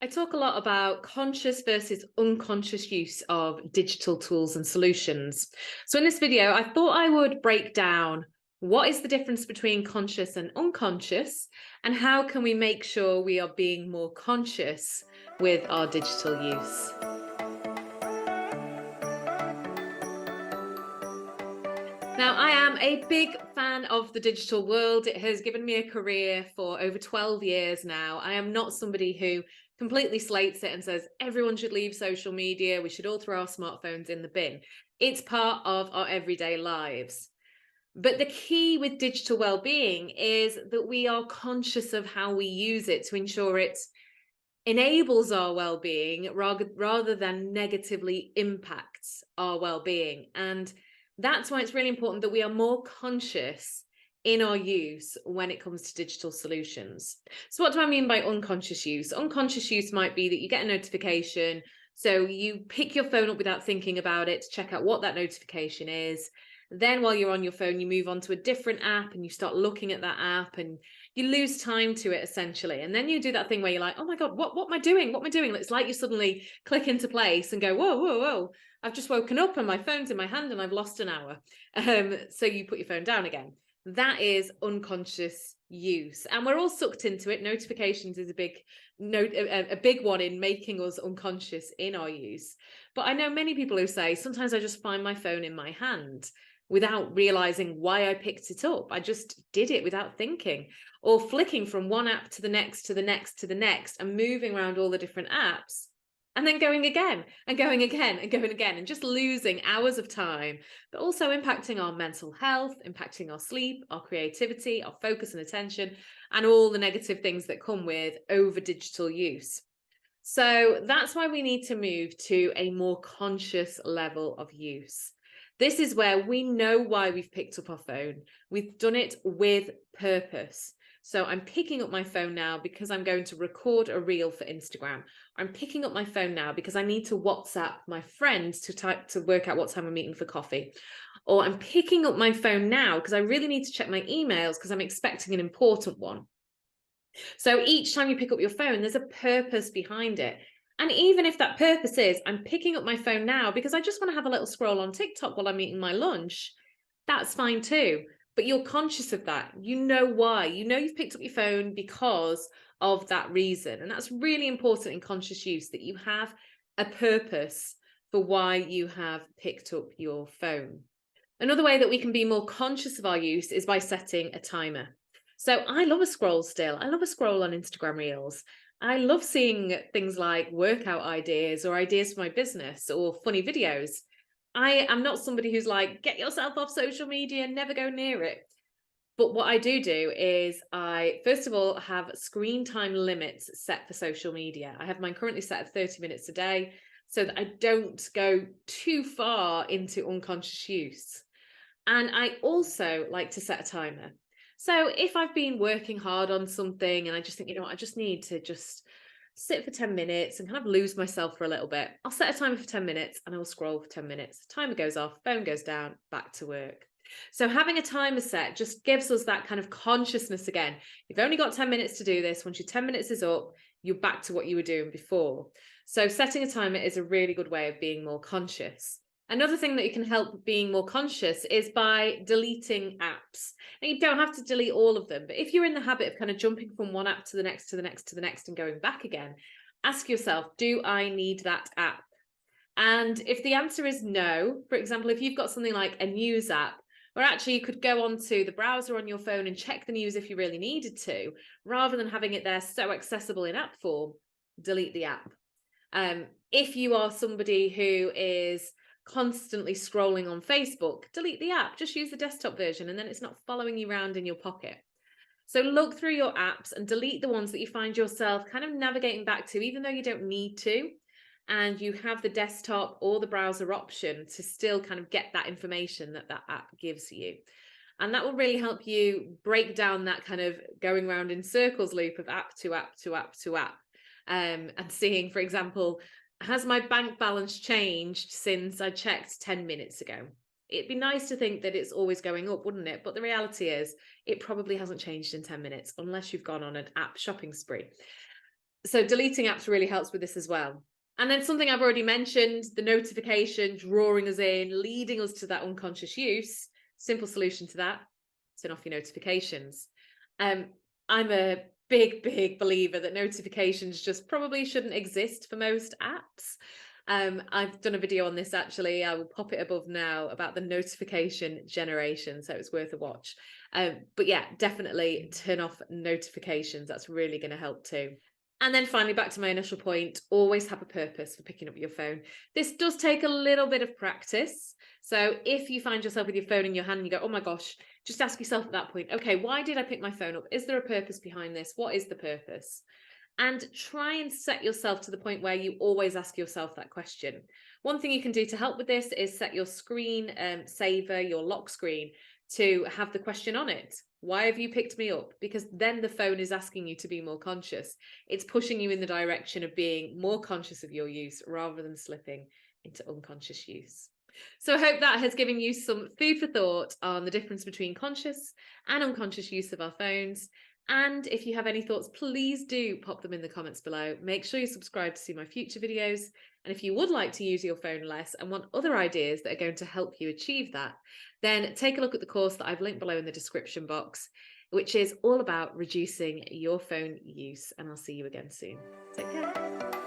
I talk a lot about conscious versus unconscious use of digital tools and solutions. So, in this video, I thought I would break down what is the difference between conscious and unconscious, and how can we make sure we are being more conscious with our digital use. Now, I am a big fan of the digital world. It has given me a career for over 12 years now. I am not somebody who completely slates it and says everyone should leave social media, we should all throw our smartphones in the bin. It's part of our everyday lives. But the key with digital well-being is that we are conscious of how we use it to ensure it enables our well-being rather than negatively impacts our well-being. And that's why it's really important that we are more conscious in our use when it comes to digital solutions. So what do I mean by unconscious use? Unconscious use might be that you get a notification, so you pick your phone up without thinking about it to check out what that notification is. Then while you're on your phone, you move on to a different app and you start looking at that app and you lose time to it essentially. And then you do that thing where you're like, oh my God, what am I doing? What am I doing? It's like you suddenly click into place and go, whoa. I've just woken up and my phone's in my hand and I've lost an hour. So you put your phone down again. That is unconscious use. And we're all sucked into it. Notifications is a big one in making us unconscious in our use. But I know many people who say, sometimes I just find my phone in my hand without realizing why I picked it up. I just did it without thinking, or flicking from one app to the next, to the next, to the next, and moving around all the different apps, and then going again and going again and going again, and just losing hours of time, but also impacting our mental health, impacting our sleep, our creativity, our focus and attention, and all the negative things that come with over digital use. So that's why we need to move to a more conscious level of use. This is where we know why we've picked up our phone. We've done it with purpose. So I'm picking up my phone now because I'm going to record a reel for Instagram. I'm picking up my phone now because I need to WhatsApp my friends to work out what time I'm meeting for coffee. Or I'm picking up my phone now because I really need to check my emails because I'm expecting an important one. So each time you pick up your phone, there's a purpose behind it. And even if that purpose is, I'm picking up my phone now because I just want to have a little scroll on TikTok while I'm eating my lunch, that's fine too. But you're conscious of that. You know why. You know you've picked up your phone because of that reason. And that's really important in conscious use, that you have a purpose for why you have picked up your phone. Another way that we can be more conscious of our use is by setting a timer. So I love a scroll still. I love a scroll on Instagram Reels. I love seeing things like workout ideas or ideas for my business or funny videos. I am not somebody who's like, get yourself off social media, never go near it. But what I do is I, first of all, have screen time limits set for social media. I have mine currently set at 30 minutes a day so that I don't go too far into unconscious use. And I also like to set a timer. So if I've been working hard on something and I just think, you know what, I just need to just sit for 10 minutes and kind of lose myself for a little bit, I'll set a timer for 10 minutes and I'll scroll for 10 minutes. Timer goes off, phone goes down, back to work. So having a timer set just gives us that kind of consciousness again. You've only got 10 minutes to do this. Once your 10 minutes is up, you're back to what you were doing before. So setting a timer is a really good way of being more conscious. Another thing that you can help being more conscious is by deleting apps. Now, you don't have to delete all of them, but if you're in the habit of kind of jumping from one app to the next, to the next, to the next, and going back again, ask yourself, do I need that app? And if the answer is no, for example, if you've got something like a news app, where actually you could go onto the browser on your phone and check the news if you really needed to, rather than having it there so accessible in app form, delete the app. If you are somebody who is constantly scrolling on Facebook, delete the app, just use the desktop version, and then it's not following you around in your pocket. So look through your apps and delete the ones that you find yourself kind of navigating back to, even though you don't need to, and you have the desktop or the browser option to still kind of get that information that that app gives you. And that will really help you break down that kind of going around in circles loop of app to app to app to app, and seeing, for example, has my bank balance changed since I checked 10 minutes ago? It'd be nice to think that it's always going up, wouldn't it? But the reality is it probably hasn't changed in 10 minutes unless you've gone on an app shopping spree. So deleting apps really helps with this as well. And then something I've already mentioned, the notification drawing us in, leading us to that unconscious use. Simple solution to that: turn off your notifications. Um, I'm a big believer that notifications just probably shouldn't exist for most apps. I've done a video on this actually. I will pop it above now about the notification generation, so it's worth a watch. But yeah, definitely turn off notifications. That's really going to help too. And then finally, back to my initial point, always have a purpose for picking up your phone. This does take a little bit of practice. So if you find yourself with your phone in your hand and you go, oh my gosh, just ask yourself at that point, okay, why did I pick my phone up? Is there a purpose behind this? What is the purpose? And try and set yourself to the point where you always ask yourself that question. One thing you can do to help with this is set your screen saver, your lock screen, to have the question on it. Why have you picked me up? Because then the phone is asking you to be more conscious. It's pushing you in the direction of being more conscious of your use rather than slipping into unconscious use. So I hope that has given you some food for thought on the difference between conscious and unconscious use of our phones. And if you have any thoughts, please do pop them in the comments below. Make sure you subscribe to see my future videos. And if you would like to use your phone less and want other ideas that are going to help you achieve that, then take a look at the course that I've linked below in the description box, which is all about reducing your phone use. And I'll see you again soon. Take care.